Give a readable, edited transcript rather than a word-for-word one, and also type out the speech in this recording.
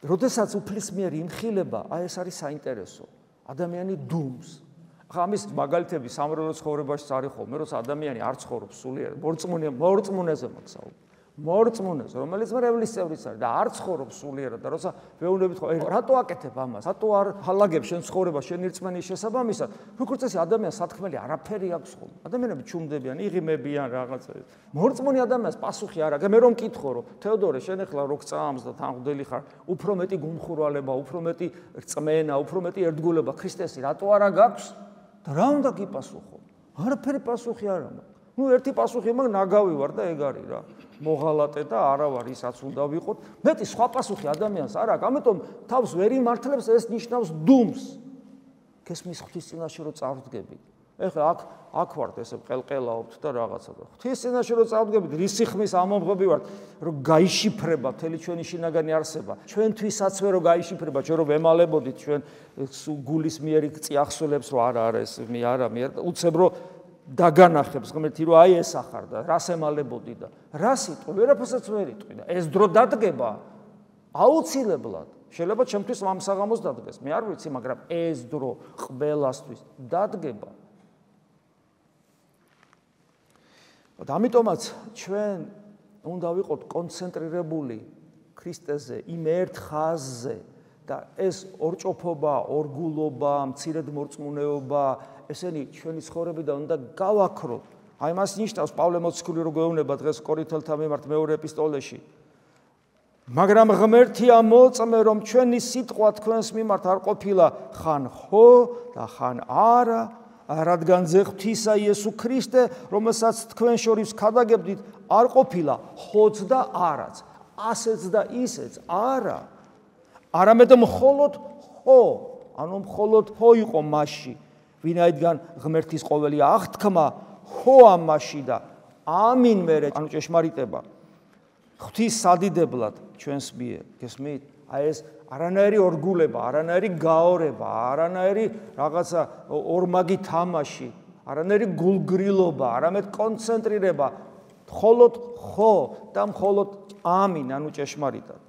როდესაც უფლისმიერი იმხილება, ეს არის საინტერესო. ადამიანი დუმს. ახლა ამის მაგალითები სამრევლო ცხოვრებაშიც არის ხოლმე, როცა ადამიანი არ ცხოვრობს სულიერად, მორწმუნეზე მოგსაუბრებ. მორწმუნეზე, რომელიც მრევლის წევრიც არის და არ ცხოვრობს სულიერად და როცა ვეუბნებით ხო, რატო აკეთებ ამას? რატო არ ჰალაგებ შენ ცხოვრება, შენ რწმენის შესაბამისად? როგორც წესი ადამიანს სათქმელი არაფერი აქვს ხოლმე. ადამიანები ჩუმდებიან, იღიმებიან რაღაცა. მორწმუნე ადამიანს პასუხი არ აქვს. მე რომ მკითხო რომ თეოდორე, შენ ახლა რო გწამს და თანხმდელი ხარ, უფრო მეტი გუმხურვალება, უფრო მეტი რწმენა, უფრო მეტი ერთგულება ქრისტესი რატო არა გაქვს? და რა უნდა გიპასუხო? არაფერი პასუხი არ აქვს. ერთი პასუხი მაგ ნაგავი ვარ და ეგ არის რა. მოღალატე და არა ვარ ისაც უნდა ვიყოთ. მეტი სხვა პასუხი ადამიანს არ აქვს. ამიტომ თავს ვერ იმართლებს, ეს ნიშნავს დუმს. გესმის ღვთის წინაშე რომ წავდგებით. ეხლა აქ ვართ ესე ყელყელაობთ და რაღაცა და ღვთის წინაშე რომ წავდგებით, რისი ხმის ამომღები ვართ, რომ გაიშიფრება მთელი ჩვენი შინაგანი არსება. ჩვენთვისაცვე რომ გაიშიფრება, ჩვენ რომ ვემალებოდით ჩვენ გულის მიერი წიახსოლებს რომ არა ეს მე არა მე უცებ რომ დაგანახებს ღმერთი რომ აი ეს ახარ და რას ემალებოდი და რა სიტყვი ვერაფერსაც ვერ იტყვი და ეს დრო დადგება აუცილებლად შეიძლება ჩემთვის ამსაღამოს დადგეს მე არ ვიცი მაგრამ ეს დრო ყველასთვის დადგება და ამიტომაც ჩვენ უნდა ვიყოთ კონცენტრირებული ქრისტეზე იმ ერთ ხაზზე და ეს ორჭოფობა, ორგულობა, მცირედმორწმუნეობა ესენი ჩვენი ცხოვრებიდან უნდა გავაქროთ. აი მას ნიშნავს პავლე მოციქული რო გვეუბნება დღეს კორინთელთა მიმართ მეორე ეპისტოლეში. მაგრამ ღმერთია მოწმე რომ ჩვენი სიტყვა თქვენს მიმართ არ ყოფილა ხან ხო და ხან არა, რადგან ძე ღვთისა იესო ქრისტე, რომელსაც თქვენ შორის ქადაგებდით, არ ყოფილა ხოც და არაც, ასეც და ისეც არა. არამედ მხოლოდ ხო, ანუ მხოლოდ ხო იყო მასში. ვინაიდან ღმერთის ყოველი აღთქმა ხო ამაში და ამინ მერე ანუ ჭეშმარიტება ღვთის სადიდებლად ჩვენს მიერ გესმით აი ეს არანაირი ორგულება არანაირი გაორება არანაირი რაღაცა ორმაგი თამაში არანაირი გულგრილობა არამედ კონცენტრირება მხოლოდ ხო და მხოლოდ ამინ ანუ ჭეშმარიტად